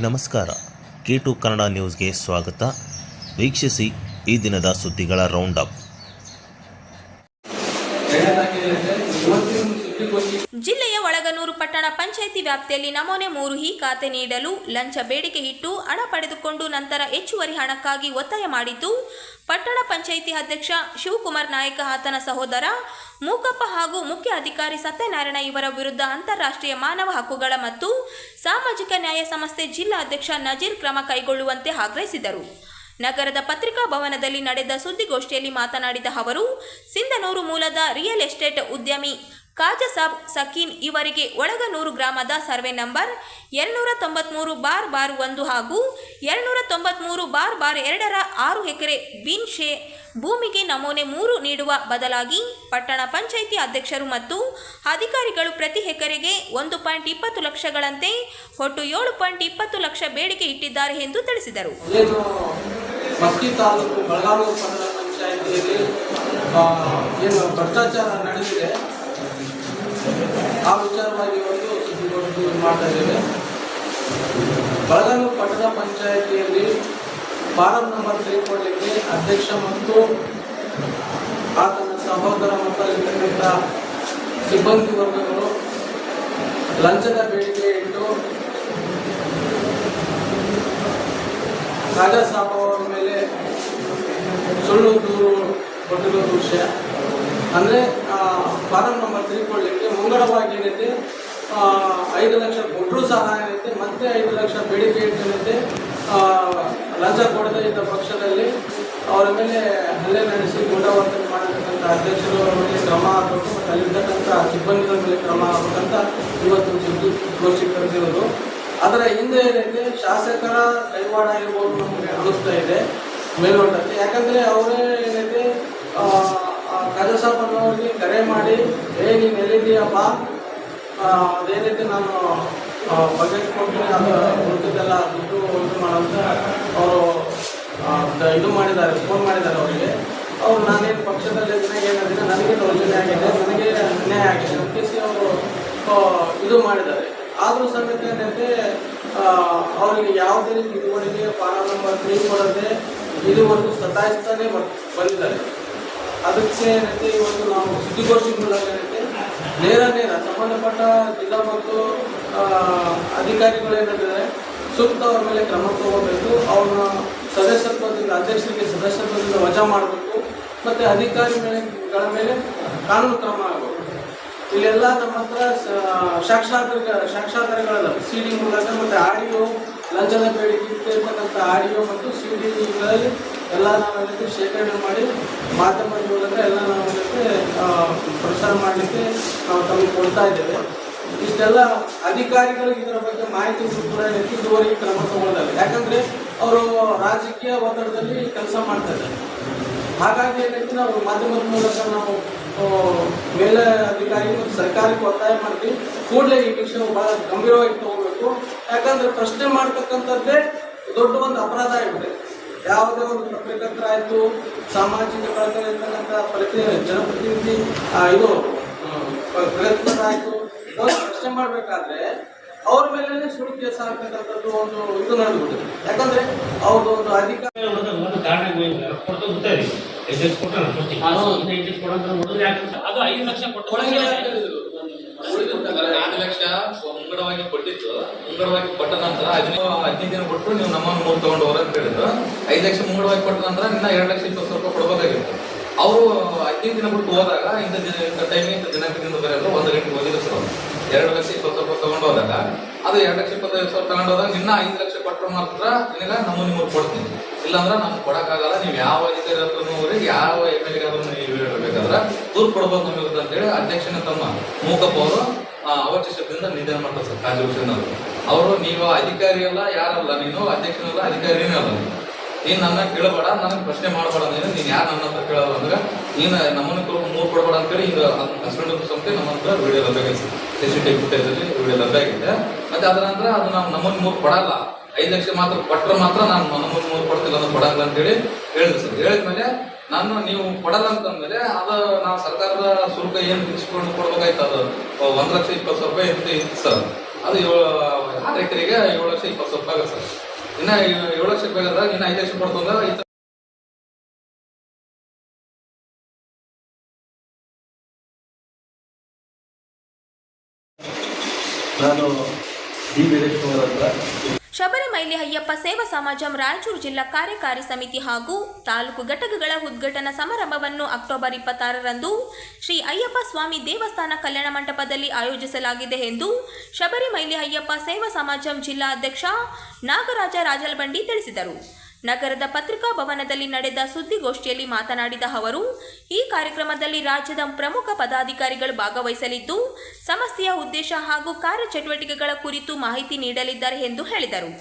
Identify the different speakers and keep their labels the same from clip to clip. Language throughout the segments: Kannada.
Speaker 1: ನಮಸ್ಕಾರ. K2 ಕನ್ನಡ ನ್ಯೂಸ್ಗೆ ಸ್ವಾಗತ. ವೀಕ್ಷಿಸಿ ಈ ದಿನದ ಸುದ್ದಿಗಳ ರೌಂಡ್ ಅಪ್.
Speaker 2: ಜಿಲ್ಲೆಯ ಒಳಗನೂರು ಪಟ್ಟಣ ಪಂಚಾಯಿತಿ ವ್ಯಾಪ್ತಿಯಲ್ಲಿ ನಮೂನೆ 3 ಖಾತೆ ನೀಡಲು ಲಂಚ ಬೇಡಿಕೆ ಇಟ್ಟು ಹಣ ಪಡೆದುಕೊಂಡು ನಂತರ ಹೆಚ್ಚುವರಿ ಹಣಕ್ಕಾಗಿ ಒತ್ತಾಯ ಮಾಡಿದ್ದು ಪಟ್ಟಣ ಪಂಚಾಯಿತಿ ಅಧ್ಯಕ್ಷ ಶಿವಕುಮಾರ್ ನಾಯಕ, ಆತನ ಸಹೋದರ ಮೂಕಪ್ಪ ಹಾಗೂ ಮುಖ್ಯ ಅಧಿಕಾರಿ ಸತ್ಯನಾರಾಯಣ ಇವರ ವಿರುದ್ಧ ಅಂತಾರಾಷ್ಟ್ರೀಯ ಮಾನವ ಹಕ್ಕುಗಳ ಮತ್ತು ಸಾಮಾಜಿಕ ನ್ಯಾಯ ಸಂಸ್ಥೆ ಜಿಲ್ಲಾ ಅಧ್ಯಕ್ಷ ನಜೀರ್ ಕ್ರಮ ಕೈಗೊಳ್ಳುವಂತೆ ಆಗ್ರಹಿಸಿದರು. ನಗರದ ಪತ್ರಿಕಾ ಭವನದಲ್ಲಿ ನಡೆದ ಸುದ್ದಿಗೋಷ್ಠಿಯಲ್ಲಿ ಮಾತನಾಡಿದ ಅವರು, ಸಿಂಧನೂರು ಮೂಲದ ರಿಯಲ್ ಎಸ್ಟೇಟ್ ಉದ್ಯಮಿ ಖಾಜಾಸಾಬ್ ಸಕೀನ್ ಇವರಿಗೆ ಒಳಗನೂರು ಗ್ರಾಮದ ಸರ್ವೆ ನಂಬರ್ 293/1 ಹಾಗೂ 293/2ರ 6 ಎಕರೆ ಬಿನ್ಶೆ ಭೂಮಿಗೆ ನಮೂನೆ 3 ನೀಡುವ ಬದಲಾಗಿ ಪಟ್ಟಣ ಪಂಚಾಯಿತಿ ಅಧ್ಯಕ್ಷರು ಮತ್ತು ಅಧಿಕಾರಿಗಳು ಪ್ರತಿ ಎಕರೆಗೆ 1.20 ಲಕ್ಷಗಳಂತೆ ಒಟ್ಟು 7.20 ಲಕ್ಷ ಬೇಡಿಕೆ ಇಟ್ಟಿದ್ದಾರೆ ಎಂದು ತಿಳಿಸಿದರು.
Speaker 3: ಮಸ್ಕಿ ತಾಲೂಕು ಬೆಳಗಾವಿ ಪಟ್ಟಣ ಪಂಚಾಯಿತಿಯಲ್ಲಿ ಏನು ಭ್ರಷ್ಟಾಚಾರ ನಡೆದಿದೆ ಆ ವಿಚಾರವಾಗಿ ಒಂದು ಸುದ್ದಿಗೋಷ್ಠಿ ಮಾಡ್ತಾ ಇದ್ದೇವೆ. ಬೆಳಗಾವಿ ಪಟ್ಟಣ ಪಂಚಾಯಿತಿಯಲ್ಲಿ ಫಾರಂ ನಂಬರ್ 3 ಕೊಡಲಿಕ್ಕೆ ಅಧ್ಯಕ್ಷ ಮತ್ತು ಆತನ ಸಹೋದರ ಮತ್ತು ಅಲ್ಲಿರ್ತಕ್ಕಂಥ ಸಿಬ್ಬಂದಿ ವರ್ಗಗಳು ಲಂಚದ ಬೇಡಿಕೆ ಇಟ್ಟು ಖಾಜಾಸಾಬ್ ಅವರ ಮೇಲೆ ಸುಳ್ಳು ದೂರು ಕೊಟ್ಟಿರೋ ವಿಷಯ ಅಂದರೆ ಫಾರಂ ನಂಬರ್ 3 ಕೊಡಲಿಕ್ಕೆ ಮುಂಗಡವಾಗಿ ಏನೈತೆ 5 ಲಕ್ಷ ಕೊಟ್ಟರೂ ಸಹ ಏನೈತೆ ಮತ್ತೆ 5 ಲಕ್ಷ ಬೇಡಿಕೆ ಇಟ್ಟನೈತೆ. ಲಂಚ ಕೊಡದೇ ಇದ್ದ ಪಕ್ಷದಲ್ಲಿ ಅವರ ಮೇಲೆ ಹಲ್ಲೆ ನಡೆಸಿ ಗೂಢವರ್ತನೆ ಮಾಡಿರ್ತಕ್ಕಂಥ ಅಧ್ಯಕ್ಷರ ಮೇಲೆ ಕ್ರಮ ಆಗಬೇಕು ಮತ್ತು ಅಲ್ಲಿರ್ತಕ್ಕಂಥ ಸಿಬ್ಬಂದಿಗಳ ಮೇಲೆ ಕ್ರಮ ಆಗಬೇಕಂತ ಇವತ್ತು ಸುದ್ದಿಗೋಷ್ಠಿ ಕರೆದಿರೋದು. ಅದರ ಹಿಂದೆ ಏನೈತೆ ಶಾಸಕರ ಕೈವಾಡ ಇರ್ಬೋದು ನಮಗೆ ಅನಿಸ್ತಾ ಇದೆ ಮೇಲ್ನೋಟಕ್ಕೆ. ಯಾಕಂದರೆ ಅವರೇ ಏನೈತೆ ಖಾಜಾಸಾಬ್ ಅನ್ನೋರಿಗೆ ಕರೆ ಮಾಡಿ ನೀನು ಎಲ್ಲಿದ್ದೀಯಪ್ಪ, ಅದೇನೈತೆ ನಾನು ಬಜೆಟ್ ಕೊಡ್ತೀನಿ, ಅದು ಉಳಿದಿದ್ದೆಲ್ಲ ದುಡ್ಡು ಇದು ಮಾಡೋಂತ ಅವರು ಇದು ಮಾಡಿದ್ದಾರೆ, ಫೋನ್ ಮಾಡಿದ್ದಾರೆ ಅವರಿಗೆ. ಅವರು ನಾನೇನು ಪಕ್ಷದಲ್ಲಿ ಏನಾಗಿದೆ, ನನಗೆ ದೌರ್ಜನ್ಯ ಆಗಿದೆ, ನನಗೆ ಅನ್ಯಾಯ ಆಗಿದೆ ಅಂತಿಸಿ ಅವರು ಇದು ಮಾಡಿದ್ದಾರೆ. ಆದರೂ ಸಮೇತ ಏನಂತೆ ಅವರಿಗೆ ಯಾವುದೇ ರೀತಿ ಇದುವರೆಗೆ ಫಾರಂ ನಂಬರ್ 3 ಕೊಡದೆ ಇದುವರೆಗೂ ಸತಾಯಿಸ್ತಾನೆ ಬಂದಿದ್ದಾರೆ. ಅದಕ್ಕೆ ಏನೈತೆ ಇವತ್ತು ನಾವು ಸುದ್ದಿಗೋಷ್ಠಿ ಮೂಲಕ ಏನೈತೆ ನೇರ ಸಂಬಂಧಪಟ್ಟ ಜಿಲ್ಲಾ ಮತ್ತು ಅಧಿಕಾರಿಗಳು ಏನಿದ್ದಾರೆ ಸೂಕ್ತ ಅವ್ರ ಮೇಲೆ ಕ್ರಮ ತಗೋಬೇಕು. ಅವ್ರನ್ನ ಸದಸ್ಯತ್ವದಿಂದ ಅಧ್ಯಕ್ಷರಿಗೆ ಸದಸ್ಯತ್ವದಿಂದ ವಜಾ ಮಾಡಬೇಕು ಮತ್ತು ಅಧಿಕಾರಿಗಳ ಮೇಲೆ ಕಾನೂನು ಕ್ರಮ ಆಗಬೇಕು. ಇಲ್ಲೆಲ್ಲ ನಮ್ಮ ಹತ್ರ ಸಾಕ್ಷಾಧಾರಗಳಲ್ಲ, CD ಮೂಲಕ ಮತ್ತು ಆಡಿಯೋ ಲಂಚದ ಬೇಡಿಕೆ ಇರ್ತಕ್ಕಂಥ ಆಡಿಯೋ ಮತ್ತು CDಗಳಲ್ಲಿ ಎಲ್ಲ ನಾವೆಲ್ಲಕ್ಕೆ ಶೇಖರಣೆ ಮಾಡಿ ಮಾಧ್ಯಮದ ಮೂಲಕ ಎಲ್ಲ ನಾವೆಲ್ಲಕ್ಕೆ ಪ್ರಸಾರ ಮಾಡಲಿಕ್ಕೆ ನಾವು ತಮಗೆ ಕೊಡ್ತಾ ಇದ್ದೇವೆ. ಇಷ್ಟೆಲ್ಲ ಅಧಿಕಾರಿಗಳಿಗೆ ಇದರ ಬಗ್ಗೆ ಮಾಹಿತಿ ಕೂಡ ಇದುವರೆಗೆ ಕ್ರಮ ತಗೊಳ್ಳೋದಲ್ಲ. ಯಾಕಂದರೆ ಅವರು ರಾಜಕೀಯ ಒತ್ತಡದಲ್ಲಿ ಕೆಲಸ ಮಾಡ್ತಾ ಇದ್ದಾರೆ. ಹಾಗಾಗಿ ಏನೈತೆ ನಾವು ಮಾಧ್ಯಮದ ಮೂಲಕ ನಾವು ಮೇಲೆ ಅಧಿಕಾರಿ ಮತ್ತು ಸರ್ಕಾರಕ್ಕೆ ಒತ್ತಾಯ ಮಾಡ್ತೀವಿ, ಕೂಡಲೇ ಈ ವಿಷಯ ಭಾಳ ಗಂಭೀರವಾಗಿ ತಗೋಬೇಕು. ಯಾಕಂದರೆ ಪ್ರಶ್ನೆ ಮಾಡ್ತಕ್ಕಂಥದ್ದೇ ದೊಡ್ಡ ಒಂದು ಅಪರಾಧ ಆಗಿದೆ. ಯಾವುದೇ ಒಂದು ಪತ್ರಕರ್ತರಾಯಿತು, ಸಾಮಾಜಿಕ ಬೆಳಕಲ್ಲಿರ್ತಕ್ಕಂಥ ಜನಪ್ರತಿನಿಧಿ ಇದು ಪ್ರಯತ್ನರಾಯಿತು, ಪ್ರಶ್ನೆ ಮಾಡಬೇಕಾದ್ರೆ ಅವ್ರ ಮೇಲೆ ಸುಳ್ಳು ಕೇಸ ಆಗ್ತಕ್ಕಂಥದ್ದು ಒಂದು ಇದು ನಡೆದ್ಬಿಟ್ಟಿದೆ. ಯಾಕಂದ್ರೆ ಅವ್ರದ್ದು ಒಂದು ಅಧಿಕಾರ
Speaker 4: ಮುಂಗಡವಾಗಿ ಕೊಟ್ಟಿತ್ತು. ಮುಂಗಡವಾಗಿ ಕೊಟ್ಟ ನಂತರ 15 ದಿನ ಕೊಟ್ಟರು ನೀವು ನಮ್ಮನ್ನು 3 ತಗೊಂಡು ಹೋಗ್ರ ಅಂತ ಹೇಳಿದ್ರು. 5 ಲಕ್ಷ ಮುಂಗಡವಾಗಿ ಕೊಟ್ಟ ನಂತರ ಇನ್ನ 2,20,000 ರೂಪಾಯಿ ಕೊಡಬೇಕಾಗಿತ್ತು. ಅವರು 15 ದಿನ ಬಿಟ್ಟು ಹೋದಾಗ ಇಂಥ ಟೈಮಿಂಗ್ ದಿನಾಂಕದಿಂದ ಬರೆಯೋದು 1 ಗಂಟೆಗೆ ಹೋಗಿದ್ರು ಸರ್. 2,20,000 ರೂಪಾಯಿ ತಗೊಂಡು ಹೋದಾಗ ಅದು 2,25,000 ತಗೊಂಡು ಹೋದಾಗ ಇನ್ನ 5 ಲಕ್ಷ ಕೊಟ್ಟರು ಮಾತ್ರ ನಿನಗೆ ನಿಮಗೆ ಕೊಡ್ತೀನಿ, ಇಲ್ಲಾಂದ್ರೆ ನಮ್ಗೆ ಕೊಡೋಕ್ಕಾಗಲ್ಲ. ನೀವು ಯಾವ ಅಧಿಕಾರಿ ಹತ್ರ ಯಾವ MLA ಆದ್ರೂ ನೀವು ಹೇಳ್ಬೇಕಾದ್ರೆ ದೂರು ಕೊಡ್ಬೋದು ನಮಗೆ ಅಂತೇಳಿ ಅಧ್ಯಕ್ಷನ ತಮ್ಮ ಮೂಕಪ್ಪ ಅವರು ಅವಚ ಶಬ್ದದಿಂದ ನಿಧನ ಮಾಡ್ತಾರೆ ಸರ್. ಕಾಂಗ್ರೆಸ್ ಅವರು ನೀವು ಅಧಿಕಾರಿ ಅಲ್ಲ, ಯಾರಲ್ಲ, ನೀನು ಅಧ್ಯಕ್ಷನಲ್ಲ, ಅಧಿಕಾರಿನೇ ಅಲ್ಲ, ನೀನು ನನ್ನ ಕೇಳಬೇಡ, ನನಗೆ ಪ್ರಶ್ನೆ ಮಾಡಬೇಡ, ನೀನು ಯಾರು ನನ್ನ ಹತ್ರ ಕೇಳೋದು ಅಂದ್ರೆ ನೀನು ನಮ್ಮನ್ನು 3 ಕೊಡಬೇಡ ಅಂತೇಳಿ ಈಗ ಹಸ್ಬೆಂಡ್ ಸಂಸ್ಥೆ ನಮ್ಮ ಹತ್ರ ವಿಡಿಯೋ ಲಭ್ಯಾಗಿದೆ, CCTV ಫುಟೇಜಲ್ಲಿ ವಿಡಿಯೋ ಲಭ್ಯಾಗಿದೆ. ಮತ್ತೆ ಅದರ ನಂತರ ಅದು ನಾವು ನಮ್ಮನ್ನು 3 ಕೊಡಲ್ಲ, 5 ಲಕ್ಷ ಮಾತ್ರ ಕೊಟ್ಟರೆ ಮಾತ್ರ ನಾನು ನಮ್ಮನ್ನು 3 ಕೊಡ್ತಿಲ್ಲ, ಅದು ಕೊಡಲ್ಲ ಅಂತೇಳಿ ಹೇಳಿದ್ರು ಸರ್. ಹೇಳಿದ್ಮೇಲೆ ನಾನು ನೀವು ಕೊಡಲ್ಲ ಅಂತಂದ್ಮೇಲೆ ಅದು ನಾವು ಸರ್ಕಾರದ ಶುಲ್ಕ ಏನು ಇಸ್ಕೊಂಡು ಕೊಡ್ಬೇಕಾಯ್ತು, ಅದು 1,20,000 ರೂಪಾಯಿ ಇತ್ತು ಸರ್. ಅದು 6 ಎಕರೆಗೆ 7,20,000 ಆಗುತ್ತೆ ಸರ್. ಇನ್ನ 7 ಲಕ್ಷ ರೂಪಾಯಿ ಆದ್ರೆ ಇನ್ನು 5 ಲಕ್ಷ ಕೊಡ್ತಂದ್ರೆ
Speaker 5: ನಾನು ಡಿ ವೀರೇಶ್ ಕುಮಾರ್ ಅಂತ
Speaker 2: ಶಬರಿಮಲೆ ಅಯ್ಯಪ್ಪ ಸೇವಾ ಸಮಾಜಂ ರಾಯಚೂರು ಜಿಲ್ಲಾ ಕಾರ್ಯಕಾರಿ ಸಮಿತಿ ಹಾಗೂ ತಾಲೂಕು ಘಟಕಗಳ ಉದ್ಘಾಟನಾ ಸಮಾರಂಭವನ್ನು ಅಕ್ಟೋಬರ್ 26ರಂದು ಶ್ರೀ ಅಯ್ಯಪ್ಪ ಸ್ವಾಮಿ ದೇವಸ್ಥಾನ ಕಲ್ಯಾಣ ಮಂಟಪದಲ್ಲಿ ಆಯೋಜಿಸಲಾಗಿದೆ ಎಂದು ಶಬರಿಮಲೆ ಅಯ್ಯಪ್ಪ ಸೇವಾ ಸಮಾಜಂ ಜಿಲ್ಲಾ ಅಧ್ಯಕ್ಷ ನಾಗರಾಜ ರಾಜಲಬಂಡಿ ತಿಳಿಸಿದರು. ನಗರದ ಪತ್ರಿಕಾ ಭವನದಲ್ಲಿ ನಡೆದ ಸುದ್ದಿಗೋಷ್ಠಿಯಲ್ಲಿ ಮಾತನಾಡಿದ ಅವರು, ಈ ಕಾರ್ಯಕ್ರಮದಲ್ಲಿ ರಾಜ್ಯದ ಪ್ರಮುಖ ಪದಾಧಿಕಾರಿಗಳು ಭಾಗವಹಿಸಲಿದ್ದು ಸಂಸ್ಥೆಯ ಉದ್ದೇಶ ಹಾಗೂ ಕಾರ್ಯಚಟುವಟಿಕೆಗಳ ಕುರಿತು ಮಾಹಿತಿ ನೀಡಲಿದ್ದಾರೆ ಎಂದು ಹೇಳಿದರು.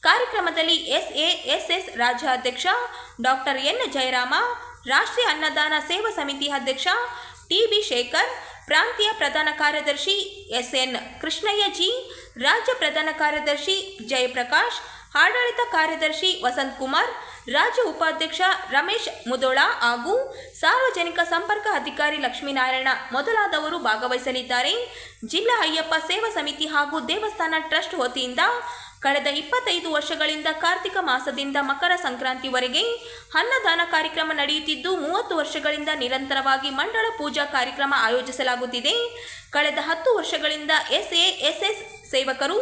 Speaker 2: ಕಾರ್ಯಕ್ರಮದಲ್ಲಿ SASS ರಾಜ್ಯಾಧ್ಯಕ್ಷ ಡಾಕ್ಟರ್ ಎನ್ ಜಯರಾಮ, ರಾಷ್ಟ್ರೀಯ ಅನ್ನದಾನ ಸೇವಾ ಸಮಿತಿ ಅಧ್ಯಕ್ಷ TB ಶೇಖರ್, ಪ್ರಾಂತೀಯ ಪ್ರಧಾನ ಕಾರ್ಯದರ್ಶಿ SN ಕೃಷ್ಣಯ್ಯ ಜಿ, ರಾಜ್ಯ ಪ್ರಧಾನ ಕಾರ್ಯದರ್ಶಿ ಜಯಪ್ರಕಾಶ್, ಆಡಳಿತ ಕಾರ್ಯದರ್ಶಿ ವಸಂತ್ ಕುಮಾರ್, ರಾಜ್ಯ ಉಪಾಧ್ಯಕ್ಷ ರಮೇಶ್ ಮುದೋಳ ಹಾಗೂ ಸಾರ್ವಜನಿಕ ಸಂಪರ್ಕ ಅಧಿಕಾರಿ ಲಕ್ಷ್ಮೀನಾರಾಯಣ ಮೊದಲಾದವರು ಭಾಗವಹಿಸಲಿದ್ದಾರೆ. ಜಿಲ್ಲಾ ಅಯ್ಯಪ್ಪ ಸೇವಾ ಸಮಿತಿ ಹಾಗೂ ದೇವಸ್ಥಾನ ಟ್ರಸ್ಟ್ ವತಿಯಿಂದ ಕಳೆದ 25 ವರ್ಷಗಳಿಂದ ಕಾರ್ತಿಕ ಮಾಸದಿಂದ ಮಕರ ಸಂಕ್ರಾಂತಿವರೆಗೆ ಅನ್ನದಾನ ಕಾರ್ಯಕ್ರಮ ನಡೆಯುತ್ತಿದ್ದು 30 ವರ್ಷಗಳಿಂದ ನಿರಂತರವಾಗಿ ಮಂಡಳ ಪೂಜಾ ಕಾರ್ಯಕ್ರಮ ಆಯೋಜಿಸಲಾಗುತ್ತಿದೆ. ಕಳೆದ 10 ವರ್ಷಗಳಿಂದ SASS ಸೇವಕರು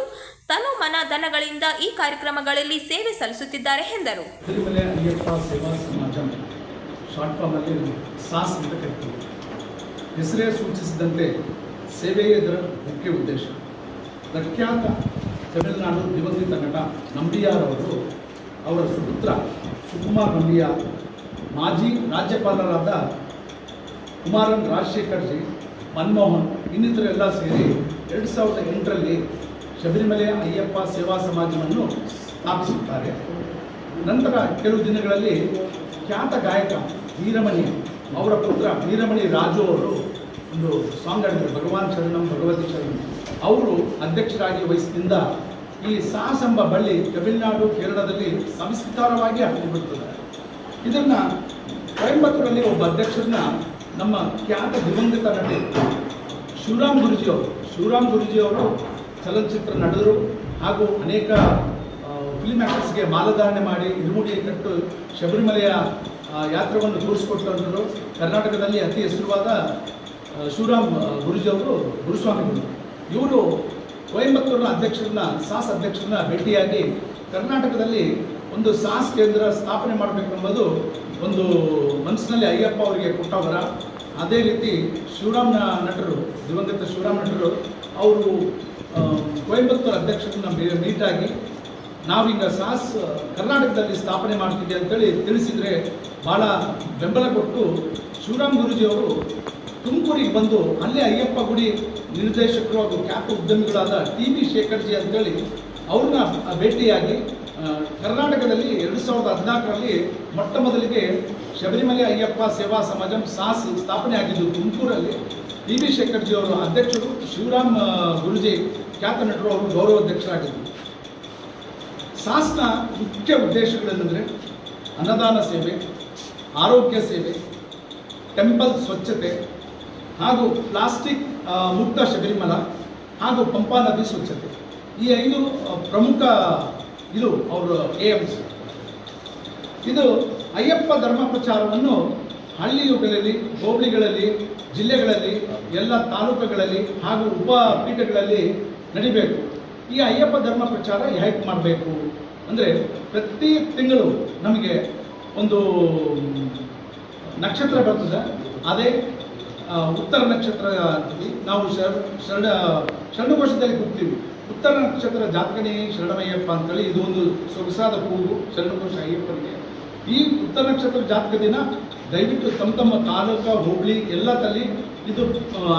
Speaker 2: ತನು ಮನ ಧನಗಳಿಂದ ಈ ಕಾರ್ಯಕ್ರಮಗಳಲ್ಲಿ ಸೇವೆ ಸಲ್ಲಿಸುತ್ತಿದ್ದಾರೆ ಎಂದರು.
Speaker 6: ಶಬರಿಮಲೆ ಅಯ್ಯಪ್ಪ ಸೇವಾ ಸಮಾಜಂ ಶಾರ್ಟ್ ಫಾರ್ಮಲ್ಲಿ ಸಾಸ್ ಅಂತ ಕರೀತೀವಿ. ಹೆಸರೇ ಸೂಚಿಸಿದಂತೆ ಸೇವೆಯೇ ಇದರ ಮುಖ್ಯ ಉದ್ದೇಶ. ಪ್ರಖ್ಯಾತ ತಮಿಳುನಾಡು ದಿವಂಗತ ನಟ ನಂಬಿಯಾರ್ ಅವರು ಅವರ ಸುಪುತ್ರ ಸುಕುಮಾರ್ ನಂಬಿಯಾರ್, ಮಾಜಿ ರಾಜ್ಯಪಾಲರಾದ ಕುಮಾರನ್ ರಾಜಶೇಖರ್ ಜಿ, ಮನಮೋಹನ್ ಇನ್ನಿತರೆಲ್ಲ ಸೇರಿ 2008ರಲ್ಲಿ ಶಬರಿಮಲೆ ಅಯ್ಯಪ್ಪ ಸೇವಾ ಸಮಾಜವನ್ನು ಸ್ಥಾಪಿಸುತ್ತಾರೆ. ನಂತರ ಕೆಲವು ದಿನಗಳಲ್ಲಿ ಖ್ಯಾತ ಗಾಯಕ ವೀರಮಣಿ ಅವರ ಪುತ್ರ ವೀರಮಣಿ ರಾಜು ಅವರು ಒಂದು ಸಾಂಗ್ ಹಾಡಿದರು, ಭಗವಾನ್ ಶರಣಂ ಭಗವತಿ ಶರಣಂ. ಅವರು ಅಧ್ಯಕ್ಷರಾಗಿ ವಹಿಸಿದಿಂದ ಈ ಸಾಸ್ ಎಂಬ ಬಳ್ಳಿ ತಮಿಳುನಾಡು ಕೇರಳದಲ್ಲಿ ಸಂಸ್ಕಾರವಾಗಿ ಹಬ್ಬಿಬಿಡ್ತದೆ. ಇದನ್ನು ಕೊಯಂಬತ್ತೂರಲ್ಲಿ ಒಬ್ಬ ಅಧ್ಯಕ್ಷರನ್ನ ನಮ್ಮ ಖ್ಯಾತ ದಿವಂಗತ ನಟಿ ಶಿವರಾಮ್ ಗುರೂಜಿ ಅವರು ಚಲನಚಿತ್ರ ನಡೆದರು ಹಾಗೂ ಅನೇಕ ಫಿಲ್ಮ್ ಆ್ಯಕ್ಟರ್ಸ್ಗೆ ಮಾಲಧಾರಣೆ ಮಾಡಿ ಇರುಮುಡಿ ಕಟ್ಟು ಶಬರಿಮಲೆಯ ಯಾತ್ರೆಯನ್ನು ತೋರಿಸಿಕೊಟ್ಟರು. ಕರ್ನಾಟಕದಲ್ಲಿ ಅತಿ ಹೆಸರುವಾದ ಶಿವರಾಮ್ ಗುರುಸ್ವಾಮಿಗಳು ಇವರು ಕೊಯಂಬತ್ತೂರಿನ ಸಾಸ್ ಅಧ್ಯಕ್ಷರನ್ನ ಭೇಟಿಯಾಗಿ ಕರ್ನಾಟಕದಲ್ಲಿ ಒಂದು ಸಾಸ್ ಕೇಂದ್ರ ಸ್ಥಾಪನೆ ಮಾಡಬೇಕು ಎಂಬುದು ಒಂದು ಮನಸ್ಸಿನಲ್ಲಿ ಅಯ್ಯಪ್ಪ ಅವರಿಗೆ ಕೊಟ್ಟವರ. ಅದೇ ರೀತಿ ದಿವಂಗತ ಶಿವರಾಮ್ ನಟರು ಅವರು ಕೊಯಂಬತ್ತೂರು ಅಧ್ಯಕ್ಷರನ್ನ ಮೀಟಾಗಿ ನಾವೀಗ ಸಾಸ್ ಕರ್ನಾಟಕದಲ್ಲಿ ಸ್ಥಾಪನೆ ಮಾಡ್ತಿದ್ದೆ ಅಂತೇಳಿ ತಿಳಿಸಿದರೆ ಭಾಳ ಬೆಂಬಲ ಕೊಟ್ಟು ಶಿವರಾಮ್ ಗುರೂಜಿ ಅವರು ತುಮಕೂರಿಗೆ ಬಂದು ಅಲ್ಲೇ ಅಯ್ಯಪ್ಪ ಗುಡಿ ನಿರ್ದೇಶಕರು ಹಾಗೂ ಖ್ಯಾತ ಉದ್ಯಮಿಗಳಾದ TB ಶೇಖರ್ ಜಿ ಅಂತೇಳಿ ಅವ್ರನ್ನ ಭೇಟಿಯಾಗಿ ಕರ್ನಾಟಕದಲ್ಲಿ 2014ರಲ್ಲಿ ಮೊಟ್ಟ ಮೊದಲಿಗೆ ಶಬರಿಮಲೆ ಅಯ್ಯಪ್ಪ ಸೇವಾ ಸಮಾಜಂ ಸಾಸ್ ಸ್ಥಾಪನೆ ಆಗಿದ್ದು ತುಮಕೂರಲ್ಲಿ. TB ಶೇಖರ್ ಜಿ ಅವರು ಅಧ್ಯಕ್ಷರು, ಶಿವರಾಮ್ ಗುರೂಜಿ ಖ್ಯಾತ ನಟರು ಅವರು ಗೌರವಾಧ್ಯಕ್ಷರಾಗಿದ್ದರು. ಸಾಸ್ನ ಮುಖ್ಯ ಉದ್ದೇಶಗಳೇನೆಂದರೆ ಅನ್ನದಾನ ಸೇವೆ, ಆರೋಗ್ಯ ಸೇವೆ, ಟೆಂಪಲ್ ಸ್ವಚ್ಛತೆ ಹಾಗೂ ಪ್ಲಾಸ್ಟಿಕ್ ಮುಕ್ತ ಶಬರಿಮಲ ಹಾಗೂ ಪಂಪಾ ನದಿ ಸ್ವಚ್ಛತೆ. ಈ 5 ಪ್ರಮುಖ ಇದು ಅವರ AMs. ಇದು ಅಯ್ಯಪ್ಪ ಧರ್ಮ ಪ್ರಚಾರವನ್ನು ಹಳ್ಳಿಯುಗಳಲ್ಲಿ, ಹೋಬಳಿಗಳಲ್ಲಿ, ಜಿಲ್ಲೆಗಳಲ್ಲಿ, ಎಲ್ಲ ತಾಲೂಕುಗಳಲ್ಲಿ ಹಾಗೂ ಉಪಪೀಠಗಳಲ್ಲಿ ನಡಿಬೇಕು. ಈ ಅಯ್ಯಪ್ಪ ಧರ್ಮ ಪ್ರಚಾರ ಹೇಗೆ ಮಾಡಬೇಕು ಅಂದರೆ, ಪ್ರತಿ ತಿಂಗಳು ನಮಗೆ ಒಂದು ನಕ್ಷತ್ರ ಬರ್ತದೆ. ಅದೇ ಉತ್ತರ ನಕ್ಷತ್ರ ಅಂತೀವಿ ನಾವು. ಶರಣಘೋಷದಲ್ಲಿ ಕೂಗ್ತೀವಿ, ಉತ್ತರ ನಕ್ಷತ್ರ ಜಾತಕನೇ ಶರಣಮಯ್ಯಪ್ಪ ಅಂತೇಳಿ. ಇದು ಒಂದು ಸೊಗಸಾದ ಕೂಗು ಶರಣಘೋಷ ಅಯ್ಯಪ್ಪನಿಗೆ. ಈ ಉತ್ತರ ನಕ್ಷತ್ರ ಜಾತಕ ದಿನ ದಯವಿಟ್ಟು ತಮ್ಮ ತಾಲೂಕು, ಹೋಬಳಿ ಎಲ್ಲದಲ್ಲಿ ಇದು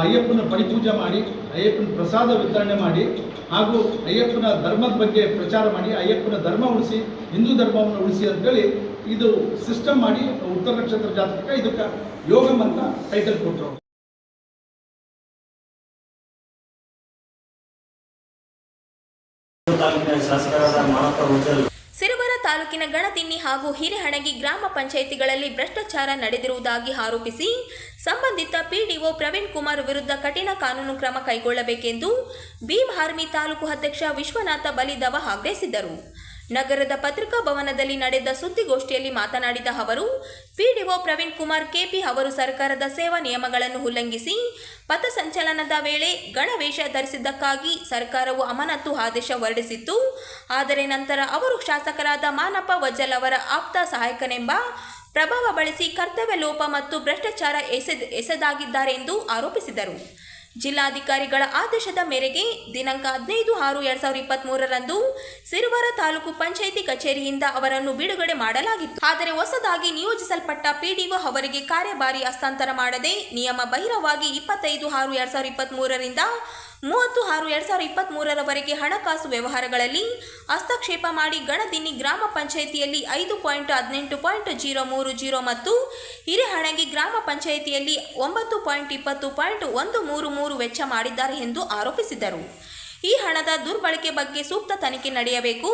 Speaker 6: ಅಯ್ಯಪ್ಪನ ಪರಿಪೂಜೆ ಮಾಡಿ, ಅಯ್ಯಪ್ಪನ ಪ್ರಸಾದ ವಿತರಣೆ ಮಾಡಿ ಹಾಗೂ ಅಯ್ಯಪ್ಪನ ಧರ್ಮದ ಬಗ್ಗೆ ಪ್ರಚಾರ ಮಾಡಿ, ಅಯ್ಯಪ್ಪನ ಧರ್ಮ ಉಳಿಸಿ, ಹಿಂದೂ ಧರ್ಮವನ್ನು ಉಳಿಸಿ ಅಂತೇಳಿ ಇದು ಸಿಸ್ಟಮ್ ಮಾಡಿ ಉತ್ತರ ನಕ್ಷತ್ರ ಜಾತಕ ಇದಕ್ಕೆ ಯೋಗಂ ಅಂತ ಟೈಟಲ್ ಕೊಟ್ಟರು.
Speaker 5: ತಾಲೂಕಿನ ಶಾಸಕರಾದ ಮಾನಪ್ಪ
Speaker 2: ಸಿರುವರ ತಾಲೂಕಿನ ಗಣತಿನ್ನಿ ಹಾಗೂ ಹಿರೇಹಣಗಿ ಗ್ರಾಮ ಪಂಚಾಯಿತಿಗಳಲ್ಲಿ ಭ್ರಷ್ಟಾಚಾರ ನಡೆದಿರುವುದಾಗಿ ಆರೋಪಿಸಿ ಸಂಬಂಧಿತ ಪಿಡಿಒ ಪ್ರವೀಣ್ ಕುಮಾರ್ ವಿರುದ್ಧ ಕಠಿಣ ಕಾನೂನು ಕ್ರಮ ಕೈಗೊಳ್ಳಬೇಕೆಂದು ಭೀಮ್ ಆರ್ಮಿ ತಾಲೂಕು ಅಧ್ಯಕ್ಷ ವಿಶ್ವನಾಥ ಬಲಿದವ ಆಗ್ರಹಿಸಿದರು. ನಗರದ ಪತ್ರಿಕಾ ಭವನದಲ್ಲಿ ನಡೆದ ಸುದ್ದಿಗೋಷ್ಠಿಯಲ್ಲಿ ಮಾತನಾಡಿದ ಅವರು, ಪಿಡಿಒ ಪ್ರವೀಣ್ ಕುಮಾರ್ ಕೆಪಿ ಅವರು ಸರ್ಕಾರದ ಸೇವಾ ನಿಯಮಗಳನ್ನು ಉಲ್ಲಂಘಿಸಿ ಪಥಸಂಚಲನದ ವೇಳೆ ಗಣವೇಷ ಧರಿಸಿದ್ದಕ್ಕಾಗಿ ಸರ್ಕಾರವು ಅಮಾನತು ಆದೇಶ ಹೊರಡಿಸಿತ್ತು. ಆದರೆ ನಂತರ ಅವರು ಶಾಸಕರಾದ ಮಾನಪ್ಪ ವಜ್ಜಲ್ ಅವರ ಆಪ್ತ ಸಹಾಯಕನೆಂಬ ಪ್ರಭಾವ ಬಳಸಿ ಕರ್ತವ್ಯ ಲೋಪ ಮತ್ತು ಭ್ರಷ್ಟಾಚಾರ ಎಸೆದಾಗಿದ್ದಾರೆ ಎಂದು ಆರೋಪಿಸಿದರು. ಜಿಲ್ಲಾಧಿಕಾರಿಗಳ ಆದೇಶದ ಮೇರೆಗೆ ದಿನಾಂಕ 15/6/2023ರಂದು ಸಿರುವರ ತಾಲೂಕು ಪಂಚಾಯಿತಿ ಕಚೇರಿಯಿಂದ ಅವರನ್ನು ಬಿಡುಗಡೆ ಮಾಡಲಾಗಿತ್ತು. ಆದರೆ ಹೊಸದಾಗಿ ನಿಯೋಜಿಸಲ್ಪಟ್ಟ ಪಿಡಿಒ ಅವರಿಗೆ ಕಾರ್ಯಭಾರಿ ಹಸ್ತಾಂತರ ಮಾಡದೆ ನಿಯಮ ಬಾಹಿರವಾಗಿ 25/6/2023ರಿಂದ 30/6/2023ರವರೆಗೆ ಹಣಕಾಸು ವ್ಯವಹಾರಗಳಲ್ಲಿ ಹಸ್ತಕ್ಷೇಪ ಮಾಡಿ ಗಣದಿನ್ನಿ ಗ್ರಾಮ ಪಂಚಾಯಿತಿಯಲ್ಲಿ 5.18.030 ಮತ್ತು ಹಿರೇಹಣಗಿ ಗ್ರಾಮ ಪಂಚಾಯಿತಿಯಲ್ಲಿ 9.20.133 ವೆಚ್ಚ ಮಾಡಿದ್ದಾರೆ ಎಂದು ಆರೋಪಿಸಿದರು. ಈ ಹಣದ ದುರ್ಬಳಕೆ ಬಗ್ಗೆ ಸೂಕ್ತ ತನಿಖೆ ನಡೆಯಬೇಕು.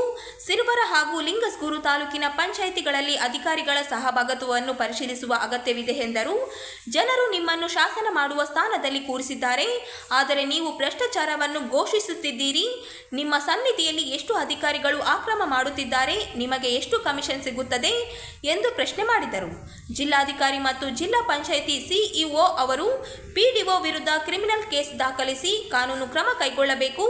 Speaker 2: ಸಿರುವರ ಹಾಗೂ ಲಿಂಗಸ್ಗೂರು ತಾಲೂಕಿನ ಪಂಚಾಯಿತಿಗಳಲ್ಲಿ ಅಧಿಕಾರಿಗಳ ಸಹಭಾಗಿತ್ವವನ್ನು ಪರಿಶೀಲಿಸುವ ಅಗತ್ಯವಿದೆ ಎಂದರು. ಜನರು ನಿಮ್ಮನ್ನು ಶಾಸನ ಮಾಡುವ ಸ್ಥಾನದಲ್ಲಿ ಕೂರಿಸಿದ್ದಾರೆ, ಆದರೆ ನೀವು ಭ್ರಷ್ಟಾಚಾರವನ್ನು ಘೋಷಿಸುತ್ತಿದ್ದೀರಿ. ನಿಮ್ಮ ಸನ್ನಿಧಿಯಲ್ಲಿ ಎಷ್ಟು ಅಧಿಕಾರಿಗಳು ಅಕ್ರಮ ಮಾಡುತ್ತಿದ್ದಾರೆ, ನಿಮಗೆ ಎಷ್ಟು ಕಮಿಷನ್ ಸಿಗುತ್ತದೆ ಎಂದು ಪ್ರಶ್ನೆ ಮಾಡಿದರು. ಜಿಲ್ಲಾಧಿಕಾರಿ ಮತ್ತು ಜಿಲ್ಲಾ ಪಂಚಾಯಿತಿ ಸಿಇಒ ಅವರು ಪಿಡಿಒ ವಿರುದ್ಧ ಕ್ರಿಮಿನಲ್ ಕೇಸ್ ದಾಖಲಿಸಿ ಕಾನೂನು ಕ್ರಮ ಕೈಗೊಳ್ಳಬೇಕು,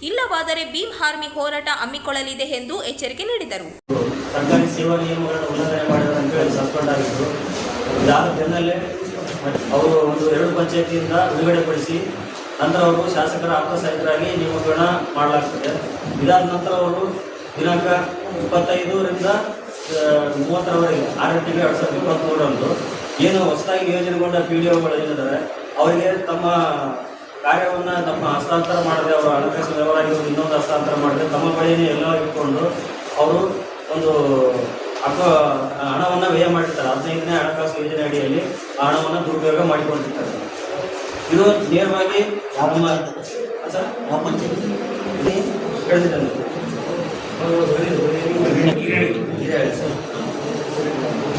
Speaker 2: ಇಲ್ಲವಾದರೆ ಭೀಮ್ ಆರ್ಮಿ ಹೋರಾಟ ಹಮ್ಮಿಕೊಳ್ಳಲಿದೆ ಎಂದು ಎಚ್ಚರಿಕೆ ನೀಡಿದರು.
Speaker 5: ಸರ್ಕಾರಿ ಸೇವಾ ನಿಯಮಗಳನ್ನು ಉಲ್ಲಂಘನೆ ಮಾಡಿದ ಅಂತ ಹೇಳಿ ಸಸ್ಪೆಂಡ್ ಆಗಿದ್ರು. ಇದಾದ ಬೆನ್ನಲ್ಲೇ ಅವರು 2 ಪಂಚಾಯಿತಿಯಿಂದ ಬಿಡುಗಡೆಪಡಿಸಿ ನಂತರ ಅವರು ಶಾಸಕರ ಆಪ್ತ ಸಹಾಯಕರಾಗಿ ನೇಮಕರಣ ಮಾಡಲಾಗ್ತದೆ. ಇದಾದ ನಂತರ ಅವರು ದಿನಾಂಕ 25ರಿಂದ 30ರವರೆಗೆ 6/8/2023ರಂದು ಏನು ಹೊಸದಾಗಿ ನಿಯೋಜನೆಗೊಂಡ ಪಿಡಿಒಗಳು ಏನಿದ್ದಾರೆ ಅವರಿಗೆ ತಮ್ಮ ಕಾರ್ಯವನ್ನು ತಮ್ಮ ಹಸ್ತಾಂತರ ಮಾಡದೆ, ಅವರ ಹಣಕಾಸು ವ್ಯವಹಾರ ಇನ್ನೊಂದು ಹಸ್ತಾಂತರ ಮಾಡದೆ ತಮ್ಮ ಬಳಿಯೇ ಎಲ್ಲ ಇಟ್ಕೊಂಡು ಅವರು ಒಂದು ಹಣವನ್ನು ವ್ಯಯ ಮಾಡಿರ್ತಾರೆ. 15ನೇ ಹಣಕಾಸು ಯೋಜನೆ ಅಡಿಯಲ್ಲಿ ಆ ಹಣವನ್ನು ದುರುಪಯೋಗ ಮಾಡಿಕೊಂಡಿರ್ತಾರೆ. ಇದು ನೇರವಾಗಿ ನಮ್ಮ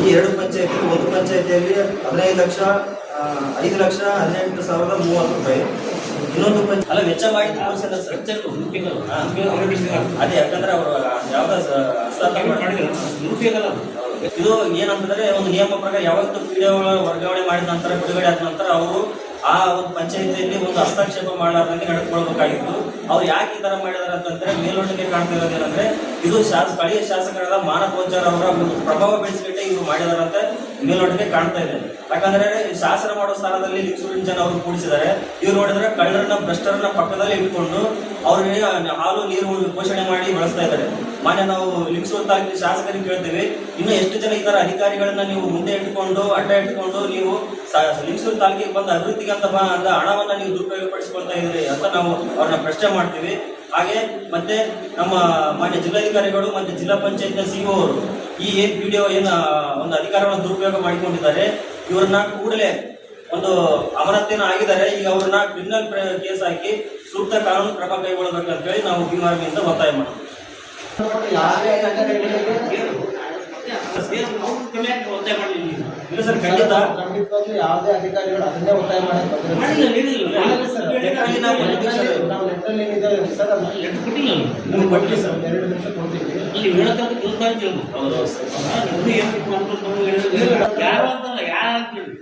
Speaker 5: ಈ 2 ಪಂಚಾಯತಿ, ಒಂದು ಪಂಚಾಯತಿಯಲ್ಲಿ 5,18,30,30 ಇನ್ನೊಂದು ಅಲ್ಲ ವೆಚ್ಚ ಮಾಡಿ ಅದೇ ಯಾಕಂದ್ರೆ ಅವರು ಯಾವ್ದು ಇದು ಏನಂತಂದ್ರೆ ಒಂದು ನಿಯಮ ಪ್ರಕಾರ ಯಾವತ್ತು ಪಿಡಿಒ ವರ್ಗಾವಣೆ ಮಾಡಿದ ನಂತರ ಬಿಡುಗಡೆ ಆದ ನಂತರ ಅವರು ಆ ಒಂದು ಪಂಚಾಯತಿಯಲ್ಲಿ ಒಂದು ಹಸ್ತಕ್ಷೇಪ ಮಾಡಲಾರ್ದಂಗೆ ನಡೆದುಕೊಳ್ಬೇಕಾಗಿತ್ತು. ಅವ್ರು ಯಾಕೆ ಈ ತರ ಮಾಡಿದಾರೆ ಅಂತಂದ್ರೆ ಮೇಲ್ನೋಟಕ್ಕೆ ಕಾಣ್ತಾ ಇರೋದೇನಂದ್ರೆ ಇದು ಸ್ಥಳೀಯ ಶಾಸಕರಾದ ಮಾನಪ್ಪ ವಜ್ಜಲ್ ಅವರ ಒಂದು ಪ್ರಭಾವ ಬೆಳೆಸಿಬಿಟ್ಟೆ ಇವರು ಮಾಡಿದಾರಂತ ಮೇಲ್ನೋಟಕ್ಕೆ ಕಾಣ್ತಾ ಇದೆ. ಯಾಕಂದ್ರೆ ಶಾಸನ ಮಾಡೋ ಸ್ಥಾನದಲ್ಲಿ ಲಿಂಗಸೂರಿನ ಜನ ಅವರು ಕೂಡಿಸಿದ್ದಾರೆ. ಇವ್ರು ನೋಡಿದ್ರೆ ಕಳ್ಳರನ್ನ ಭ್ರಷ್ಟರನ್ನ ಪಕ್ಕದಲ್ಲಿ ಇಟ್ಕೊಂಡು ಅವ್ರಿಗೆ ಹಾಲು ನೀರು ಪೋಷಣೆ ಮಾಡಿ ಬಳಸ್ತಾ ಇದ್ದಾರೆ. ಮಾನ್ಯ ನಾವು ಲಿಂಗಸೂರು ತಾಲೂಕಿನ ಶಾಸಕರಿಗೆ ಕೇಳ್ತೀವಿ, ಇನ್ನು ಎಷ್ಟು ಜನ ಈ ತರ ಅಧಿಕಾರಿಗಳನ್ನ ನೀವು ಮುಂದೆ ಇಟ್ಕೊಂಡು ಅಡ್ಡ ಇಟ್ಕೊಂಡು ನೀವು ಲಿಂಗಸೂರು ತಾಲೂಕಿಗೆ ಬಂದ ಅಭಿವೃದ್ಧಿಗೆ ಅಂತ ಹಣವನ್ನ ನೀವು ದುರುಪಯೋಗಪಡಿಸಿಕೊಳ್ತಾ ಇದ್ರಿ ಅಂತ ನಾವು ಅವ್ರನ್ನ ಪ್ರಶ್ನೆ ಮಾಡ್ತೀವಿ. ಹಾಗೆ ಮತ್ತೆ ನಮ್ಮ ಮಾನ್ಯ ಜಿಲ್ಲಾಧಿಕಾರಿಗಳು ಮತ್ತೆ ಜಿಲ್ಲಾ ಪಂಚಾಯತ್ನ ಸಿಇಒ ಅವರು ಈ ಪಿಡಿಒ ಏನು ಒಂದು ಅಧಿಕಾರವನ್ನು ದುರುಪಯೋಗ ಮಾಡಿಕೊಂಡಿದ್ದಾರೆ, ಇವ್ರನ್ನ ಕೂಡಲೇ ಒಂದು ಅಮಾನತೇನ ಆಗಿದ್ದಾರೆ. ಈಗ ಅವ್ರನ್ನ ಕ್ರಿಮಿನಲ್ ಕೇಸ್ ಹಾಕಿ ಸೂಕ್ತ ಕಾನೂನು ಕ್ರಮ ಕೈಗೊಳ್ಳಬೇಕಂತ ಹೇಳಿ ನಾವು ಭೀಮ್ ಆರ್ಮಿಯಿಂದ ಒತ್ತಾಯ ಮಾಡ್ತೀವಿ. ಇಲ್ಲ ಸರ್, ಖಂಡಿತವಾಗ್ಲೂ ಯಾವುದೇ ಅಧಿಕಾರಿಗಳು ಅದನ್ನೇ ಒತ್ತಾಯ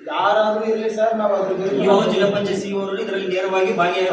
Speaker 5: ಯಾರಾದ್ರೂ ಇರಲಿ ಸರ್, ನಾವು ಜಿಲ್ಲಾ ಪಂಚಾಯತ್ ಸಿಇಒ ಇದರಲ್ಲಿ ನೇರವಾಗಿ ಭಾಗಿಯಾಗಿ